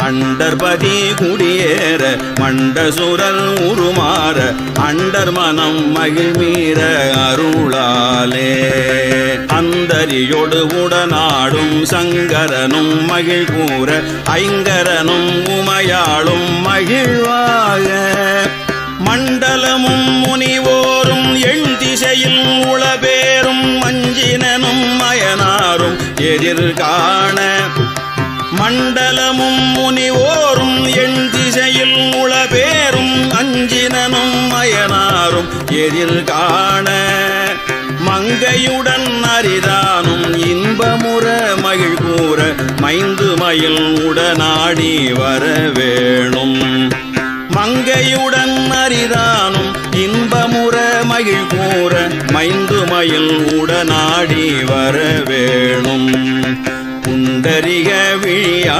அண்டர்பதி குடியேற மண்டசுரல் உருமாற அண்டர் மனம் மகிழ்மீற அருளாலே அந்தரியோடு உடனாடும் சங்கரனும் மகிழ் கூற ஐங்கரனும் உமையாளும் மகிழ்வாக மண்டலமும் முனிவோரும் எண் திசையில் உளபேரும் மஞ்சினனும் மயனாரும் எதிர்காண மண்டலமும் முனிவோரும் எண் திசையில் உளபேரும் அஞ்சினனும் மயனாரும் எதிர்காண மங்கையுடன் அரிதானும் இன்பமுற மகிழ் கூற மைந்து மயில் உடனாடி வர வேணும் மங்கையுடன் அரிதானும் இன்பமுற மகிழ் கூற மைந்து மயில் உடனாடி வர வேணும் புண்டரிக விழியா